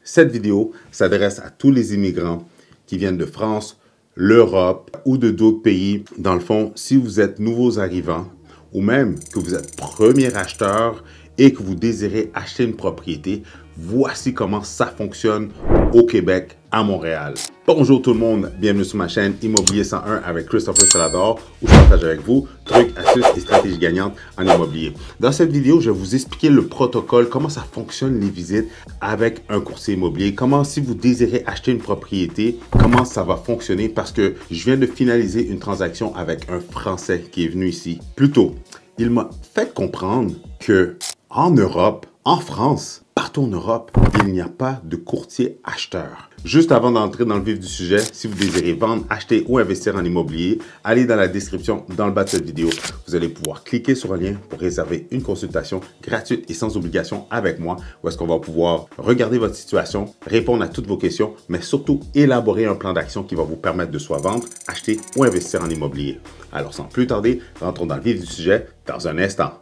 Cette vidéo s'adresse à tous les immigrants qui viennent de France, l'Europe ou de d'autres pays. Dans le fond, si vous êtes nouveaux arrivants ou même que vous êtes premier acheteur et que vous désirez acheter une propriété, voici comment ça fonctionne au Québec, à Montréal. Bonjour tout le monde, bienvenue sur ma chaîne Immobilier 101 avec Christopher Salador où je partage avec vous trucs, astuces et stratégies gagnantes en immobilier. Dans cette vidéo, je vais vous expliquer le protocole, comment ça fonctionne les visites avec un courtier immobilier, comment si vous désirez acheter une propriété, comment ça va fonctionner parce que je viens de finaliser une transaction avec un Français qui est venu ici. Plutôt, il m'a fait comprendre que en Europe, en France, partout en Europe, il n'y a pas de courtier acheteur. Juste avant d'entrer dans le vif du sujet, si vous désirez vendre, acheter ou investir en immobilier, allez dans la description dans le bas de cette vidéo. Vous allez pouvoir cliquer sur un lien pour réserver une consultation gratuite et sans obligation avec moi, où est-ce qu'on va pouvoir regarder votre situation, répondre à toutes vos questions, mais surtout élaborer un plan d'action qui va vous permettre de soit vendre, acheter ou investir en immobilier. Alors sans plus tarder, rentrons dans le vif du sujet dans un instant.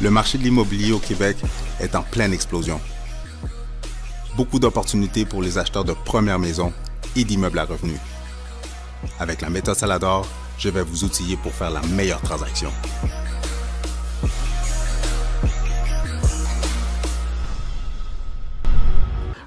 Le marché de l'immobilier au Québec est en pleine explosion. Beaucoup d'opportunités pour les acheteurs de première maison et d'immeubles à revenus. Avec la méthode Salador, je vais vous outiller pour faire la meilleure transaction.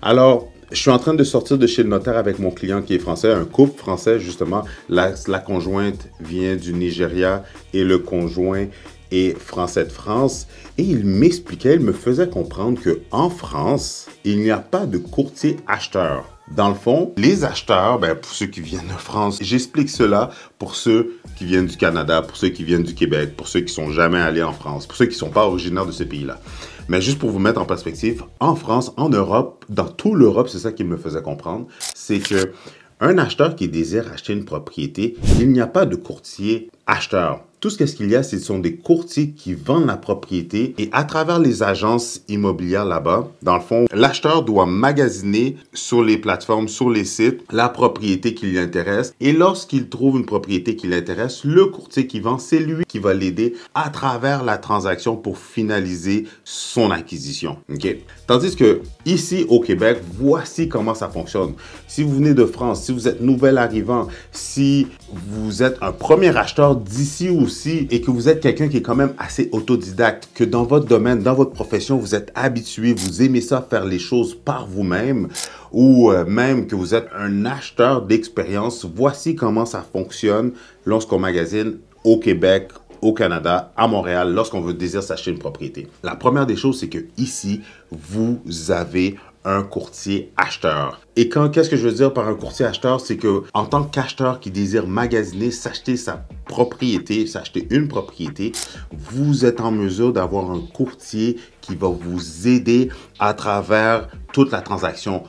Alors, je suis en train de sortir de chez le notaire avec mon client qui est français, un couple français justement. La conjointe vient du Nigeria et le conjoint est français de France. Et il m'expliquait, il me faisait comprendre qu'en France, il n'y a pas de courtier acheteur. Dans le fond, les acheteurs, pour ceux qui viennent de France, j'explique cela pour ceux qui viennent du Canada, pour ceux qui viennent du Québec, pour ceux qui ne sont jamais allés en France, pour ceux qui ne sont pas originaires de ce pays-là. Mais juste pour vous mettre en perspective, en France, en Europe, dans toute l'Europe, c'est ça qu'il me faisait comprendre, c'est que un acheteur qui désire acheter une propriété, il n'y a pas de courtier acheteur. Tout ce qu'il y a, ce sont des courtiers qui vendent la propriété et à travers les agences immobilières là-bas, dans le fond, l'acheteur doit magasiner sur les plateformes, sur les sites, la propriété qui l'intéresse. Et lorsqu'il trouve une propriété qui l'intéresse, le courtier qui vend, c'est lui qui va l'aider à travers la transaction pour finaliser son acquisition. Okay? Tandis que ici au Québec, voici comment ça fonctionne. Si vous venez de France, si vous êtes nouvel arrivant, si vous êtes un premier acheteur d'ici aussi et que vous êtes quelqu'un qui est quand même assez autodidacte, que dans votre domaine, dans votre profession, vous êtes habitué, vous aimez ça faire les choses par vous-même ou même que vous êtes un acheteur d'expérience, voici comment ça fonctionne lorsqu'on magasine au Québec, au Canada, à Montréal, lorsqu'on veut désirer s'acheter une propriété. La première des choses, c'est que ici, vous avez un courtier acheteur. Et qu'est-ce que je veux dire par un courtier acheteur? C'est que en tant qu'acheteur qui désire magasiner, s'acheter sa propriété, s'acheter une propriété, vous êtes en mesure d'avoir un courtier qui va vous aider à travers toute la transaction,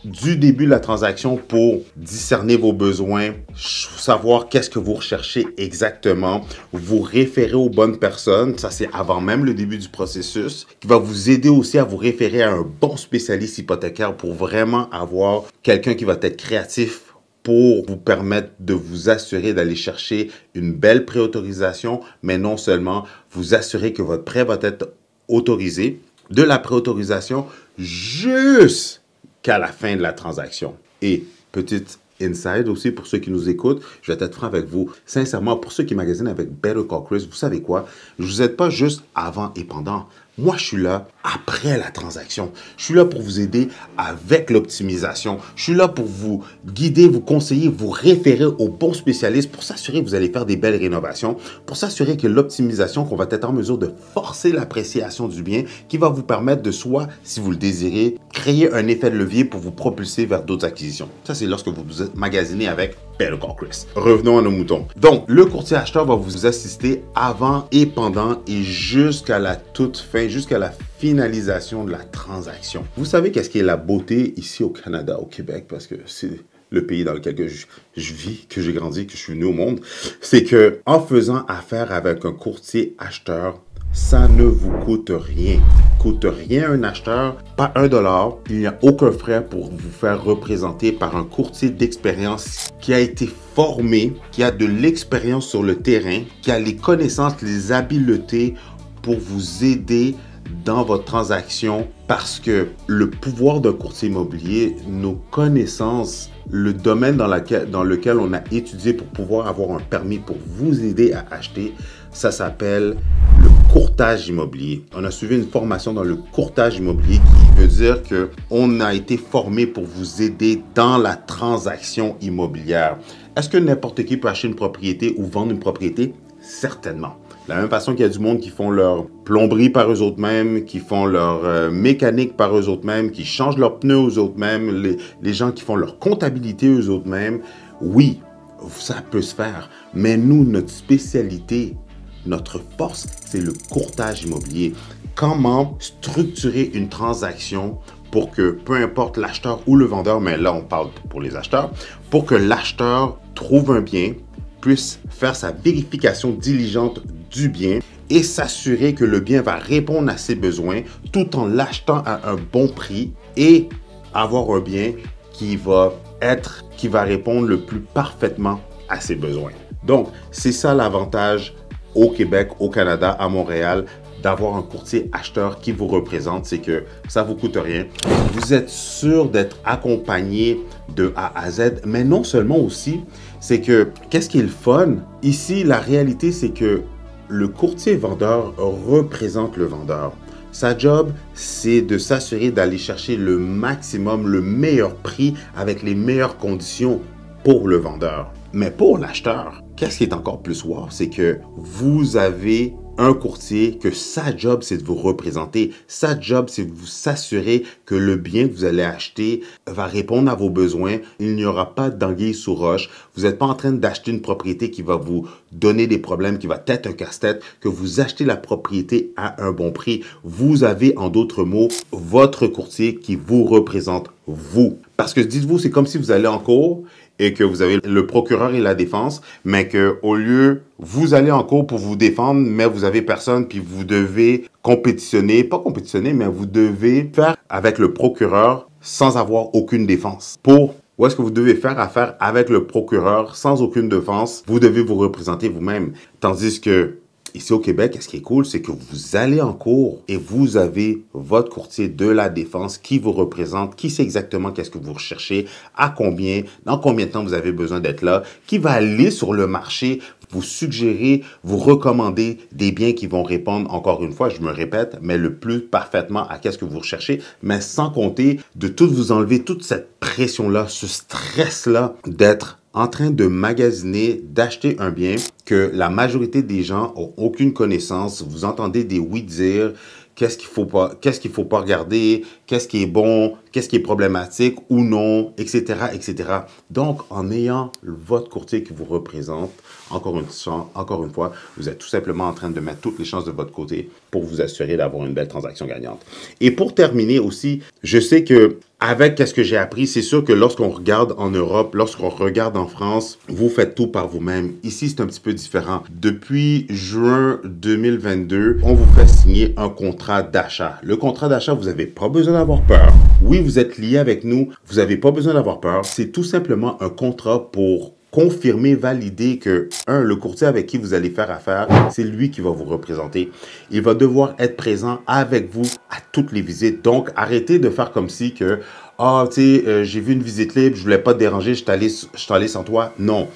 du début de la transaction pour discerner vos besoins, savoir qu'est-ce que vous recherchez exactement, vous référer aux bonnes personnes, ça c'est avant même le début du processus, qui va vous aider aussi à vous référer à un bon spécialiste hypothécaire pour vraiment avoir quelqu'un qui va être créatif pour vous permettre de vous assurer d'aller chercher une belle préautorisation, mais non seulement vous assurer que votre prêt va être autorisé, de la préautorisation jusqu'à la fin de la transaction. Et petite inside aussi pour ceux qui nous écoutent, je vais être franc avec vous. Sincèrement, pour ceux qui magasinent avec Better Call Chris, vous savez quoi? Je ne vous aide pas juste avant et pendant. Moi, je suis là après la transaction. Je suis là pour vous aider avec l'optimisation. Je suis là pour vous guider, vous conseiller, vous référer aux bons spécialistes pour s'assurer que vous allez faire des belles rénovations, pour s'assurer que l'optimisation, qu'on va être en mesure de forcer l'appréciation du bien qui va vous permettre de soit, si vous le désirez, créer un effet de levier pour vous propulser vers d'autres acquisitions. Ça, c'est lorsque vous magasinez avec Better Call Chris. Revenons à nos moutons. Donc, le courtier acheteur va vous assister avant et pendant et jusqu'à la toute fin, jusqu'à la finalisation de la transaction. Vous savez qu'est-ce qui est la beauté ici au Canada, au Québec, parce que c'est le pays dans lequel je vis, que j'ai grandi, que je suis venu au monde, c'est que en faisant affaire avec un courtier acheteur, ça ne vous coûte rien. Coûte rien un acheteur, pas $1. Il n'y a aucun frais pour vous faire représenter par un courtier d'expérience qui a été formé, qui a de l'expérience sur le terrain, qui a les connaissances, les habiletés pour vous aider dans votre transaction parce que le pouvoir d'un courtier immobilier, nos connaissances, le domaine dans lequel on a étudié pour pouvoir avoir un permis pour vous aider à acheter, ça s'appelle le courtage immobilier. On a suivi une formation dans le courtage immobilier qui veut dire qu'on a été formé pour vous aider dans la transaction immobilière. Est-ce que n'importe qui peut acheter une propriété ou vendre une propriété? Certainement. De la même façon qu'il y a du monde qui font leur plomberie par eux-mêmes, qui font leur mécanique par eux-mêmes, qui changent leurs pneus eux-mêmes, les gens qui font leur comptabilité eux-mêmes, oui, ça peut se faire. Mais nous, notre spécialité, notre force, c'est le courtage immobilier. Comment structurer une transaction pour que, peu importe l'acheteur ou le vendeur, mais là on parle pour les acheteurs, pour que l'acheteur trouve un bien, puisse faire sa vérification diligente du bien et s'assurer que le bien va répondre à ses besoins tout en l'achetant à un bon prix et avoir un bien qui va répondre le plus parfaitement à ses besoins. Donc, c'est ça l'avantage au Québec, au Canada, à Montréal, d'avoir un courtier acheteur qui vous représente, c'est que ça ne vous coûte rien. Vous êtes sûr d'être accompagné de A à Z, mais non seulement aussi, c'est que, qu'est-ce qui est le fun? Ici, la réalité, c'est que le courtier vendeur représente le vendeur. Sa job, c'est de s'assurer d'aller chercher le maximum, le meilleur prix avec les meilleures conditions pour le vendeur. Mais pour l'acheteur, qu'est-ce qui est encore plus wow, c'est que vous avez un courtier que sa job, c'est de vous représenter. Sa job, c'est de vous s'assurer que le bien que vous allez acheter va répondre à vos besoins. Il n'y aura pas d'anguille sous roche. Vous n'êtes pas en train d'acheter une propriété qui va vous donner des problèmes, qui va être un casse-tête, que vous achetez la propriété à un bon prix. Vous avez, en d'autres mots, votre courtier qui vous représente, vous. Parce que dites-vous, c'est comme si vous allez en cours et que vous avez le procureur et la défense, mais que au lieu, vous allez en cours pour vous défendre, mais vous avez personne, puis vous devez compétitionner, pas compétitionner, mais vous devez faire avec le procureur sans avoir aucune défense. Ou est-ce que vous devez faire affaire avec le procureur sans aucune défense? Vous devez vous représenter vous-même. Tandis que ici au Québec, ce qui est cool, c'est que vous allez en cours et vous avez votre courtier de la défense qui vous représente, qui sait exactement qu'est-ce que vous recherchez, à combien, dans combien de temps vous avez besoin d'être là, qui va aller sur le marché, vous suggérer, vous recommander des biens qui vont répondre, encore une fois, je me répète, mais le plus parfaitement à qu'est-ce que vous recherchez, mais sans compter de tout vous enlever toute cette pression-là, ce stress-là d'être en train de magasiner, d'acheter un bien que la majorité des gens ont aucune connaissance. Vous entendez des oui dire, qu'est-ce qu'il faut pas regarder, qu'est-ce qui est bon, qu'est-ce qui est problématique ou non, etc., etc. Donc, en ayant votre courtier qui vous représente, encore une fois, vous êtes tout simplement en train de mettre toutes les chances de votre côté pour vous assurer d'avoir une belle transaction gagnante. Et pour terminer aussi, je sais que avec ce que j'ai appris, c'est sûr que lorsqu'on regarde en Europe, lorsqu'on regarde en France, vous faites tout par vous-même. Ici, c'est un petit peu différent. Depuis juin 2022, on vous fait signer un contrat d'achat. Le contrat d'achat, vous n'avez pas besoin d'avoir peur. Oui, vous êtes lié avec nous, vous n'avez pas besoin d'avoir peur. C'est tout simplement un contrat pour confirmer, valider que, le courtier avec qui vous allez faire affaire, c'est lui qui va vous représenter. Il va devoir être présent avec vous à toutes les visites. Donc, arrêtez de faire comme si que, j'ai vu une visite libre, je voulais pas te déranger, je suis allé sans toi. Non,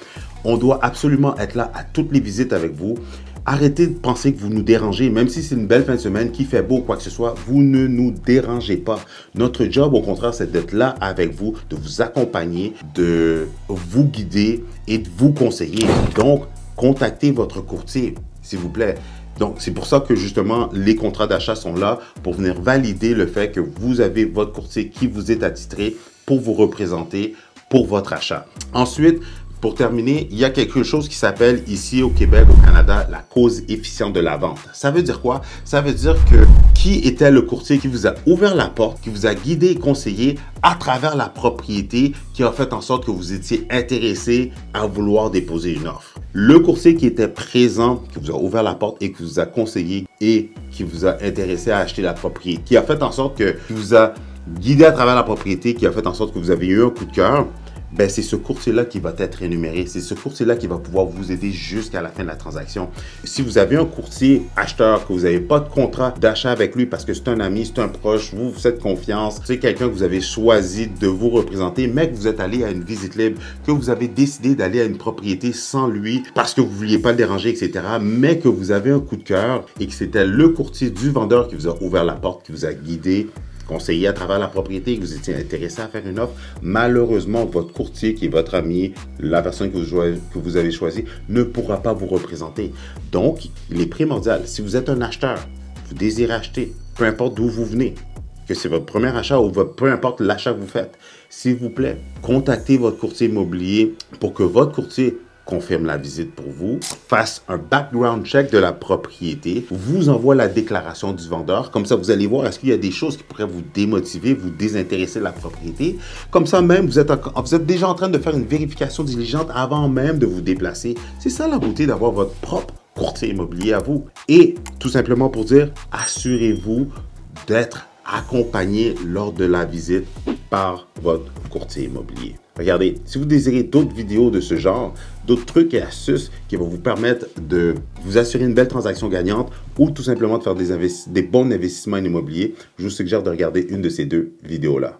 on doit absolument être là à toutes les visites avec vous. Arrêtez de penser que vous nous dérangez, même si c'est une belle fin de semaine, qu'il fait beau ou quoi que ce soit, vous ne nous dérangez pas. Notre job, au contraire, c'est d'être là avec vous, de vous accompagner, de vous guider et de vous conseiller. Donc, contactez votre courtier, s'il vous plaît. Donc, c'est pour ça que justement, les contrats d'achat sont là pour venir valider le fait que vous avez votre courtier qui vous est attitré pour vous représenter pour votre achat. Ensuite, pour terminer, il y a quelque chose qui s'appelle ici au Québec, au Canada, la cause efficiente de la vente. Ça veut dire quoi? Ça veut dire que qui était le courtier qui vous a ouvert la porte, qui vous a guidé et conseillé à travers la propriété, qui a fait en sorte que vous étiez intéressé à vouloir déposer une offre. Le courtier qui était présent, qui vous a ouvert la porte et qui vous a conseillé et qui vous a intéressé à acheter la propriété, qui a fait en sorte que, qui vous a guidé à travers la propriété, qui a fait en sorte que vous avez eu un coup de cœur, ben c'est ce courtier-là qui va être rémunéré. C'est ce courtier-là qui va pouvoir vous aider jusqu'à la fin de la transaction. Si vous avez un courtier acheteur, que vous n'avez pas de contrat d'achat avec lui parce que c'est un ami, c'est un proche, vous faites confiance, c'est quelqu'un que vous avez choisi de vous représenter, mais que vous êtes allé à une visite libre, que vous avez décidé d'aller à une propriété sans lui parce que vous ne vouliez pas le déranger, etc., mais que vous avez un coup de cœur et que c'était le courtier du vendeur qui vous a ouvert la porte, qui vous a guidé, conseillé à travers la propriété, que vous étiez intéressé à faire une offre, malheureusement, votre courtier qui est votre ami, la personne que vous avez choisi, ne pourra pas vous représenter. Donc, il est primordial, si vous êtes un acheteur, vous désirez acheter, peu importe d'où vous venez, que c'est votre premier achat ou peu importe l'achat que vous faites, s'il vous plaît, contactez votre courtier immobilier pour que votre courtier confirme la visite pour vous, fasse un background check de la propriété, vous envoie la déclaration du vendeur. Comme ça, vous allez voir est-ce qu'il y a des choses qui pourraient vous démotiver, vous désintéresser de la propriété. Comme ça même, vous êtes déjà en train de faire une vérification diligente avant même de vous déplacer. C'est ça la beauté d'avoir votre propre courtier immobilier à vous. Et tout simplement pour dire, assurez-vous d'être accompagné lors de la visite par votre courtier immobilier. Regardez, si vous désirez d'autres vidéos de ce genre, d'autres trucs et astuces qui vont vous permettre de vous assurer une belle transaction gagnante ou tout simplement de faire des bons investissements en immobilier, je vous suggère de regarder une de ces deux vidéos-là.